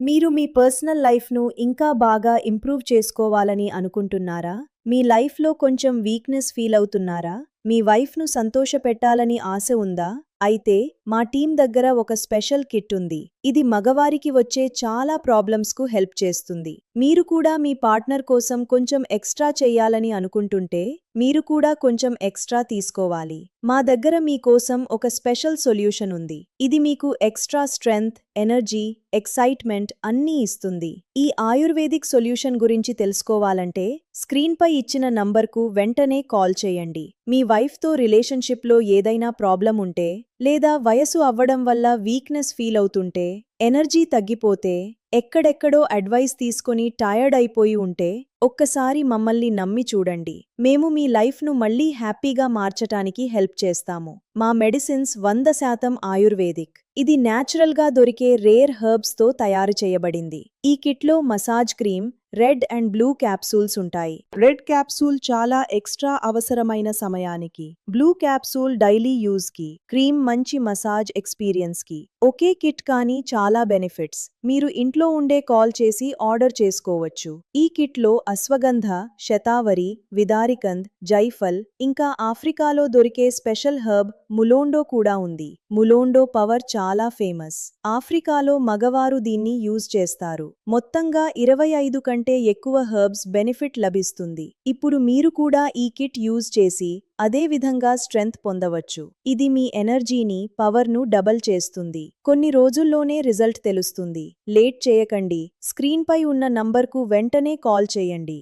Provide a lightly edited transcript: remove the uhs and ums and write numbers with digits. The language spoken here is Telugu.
మీరు మీ పర్సనల్ లైఫ్‌ను ఇంకా బాగా ఇంప్రూవ్ చేసుకోవాలని అనుకుంటున్నారా? మీ లైఫ్‌లో కొంచెం వీక్‌నెస్ ఫీల్ అవుతున్నారా? మీ వైఫ్‌ను సంతోషపెట్టాలని ఆశ ఉందా? అయితే మా టీమ్ దగ్గర ఒక స్పెషల్ కిట్ ఉంది. ఇది మగవారికి వచ్చే చాలా ప్రాబ్లమ్స్‌కు హెల్ప్ చేస్తుంది. మీరు కూడా మీ పార్ట్నర్ కోసం కొంచెం ఎక్స్‌ట్రా చెయ్యాలని అనుకుంటుంటే, మీరు కూడా కొంచెం ఎక్స్‌ట్రా తీసుకోవాలి. మా దగ్గర మీ కోసం ఒక స్పెషల్ సొల్యూషన్ ఉంది. ఇది మీకు ఎక్స్‌ట్రా స్ట్రెంగ్త్, ఎనర్జీ, ఎక్సైట్‌మెంట్ అన్నీ ఇస్తుంది. ఈ ఆయుర్వేదిక్ సొల్యూషన్ గురించి తెలుసుకోవాలంటే స్క్రీన్‌పై ఇచ్చిన నంబర్‌కు వెంటనే కాల్ చేయండి. మీ వైఫ్‌తో రిలేషన్‌షిప్‌లో ఏదైనా ప్రాబ్లమ్ ఉంటే, లేదా వయసు అవ్వడం వల్ల వీక్‌నెస్ ఫీల్ అవుతుంటే, ఎనర్జీ తగ్గిపోతే, ఎక్కడెక్కడో అడ్వైస్ తీసుకొని టైర్డ్ అయిపోయి ఉంటే, ఒక్కసారి మమ్మల్ని నమ్మి చూడండి. మేము మీ లైఫ్‌ను మళ్ళీ హ్యాపీగా మార్చటానికి హెల్ప్ చేస్తాము. మా మెడిసిన్స్ 100% ఆయుర్వేదిక్. ఇది న్యాచురల్‌గా దొరికే రేర్ హెర్బ్స్‌తో తయారు చేయబడింది. ఈ కిట్లో massage cream, red and blue capsules ఉంటాయి. రెడ్ క్యాప్సూల్ చాలా ఎక్స్ట్రా అవసరమైన సమయానికి, బ్లూ క్యాప్సూల్ డైలీ యూజ్కి, క్రీమ్ మంచి మసాజ్ ఎక్స్పీరియన్స్కి. ఒకే కిట్ కానీ చాలా బెనిఫిట్స్. మీరు ఇంట్లో ఉండే కాల్ చేసి ఆర్డర్ చేసుకోవచ్చు. ఈ కిట్లో అశ్వగంధ, శతావరి, విదారికంద్, జైఫల్, ఇంకా ఆఫ్రికాలో దొరికే స్పెషల్ హర్బ్ ములోండో కూడా ఉంది. ములోండో పవర్ చాలా ఫేమస్. ఆఫ్రికాలో మగవారు దీన్ని యూజ్ చేస్తారు. మొత్తంగా 25 కంటే ఎక్కువ హెర్బ్స్ బెనిఫిట్ లభిస్తుంది. ఇప్పుడు మీరు కూడా ఈ కిట్ యూజ్ చేసి అదే విధంగా స్ట్రెంగ్త్ పొందవచ్చు. ఇది మీ ఎనర్జీని, పవర్ను డబల్ చేస్తుంది. కొన్ని రోజుల్లోనే రిజల్ట్ తెలుస్తుంది. లేట్ చేయకండి. స్క్రీన్పై ఉన్న నంబర్కు వెంటనే కాల్ చేయండి.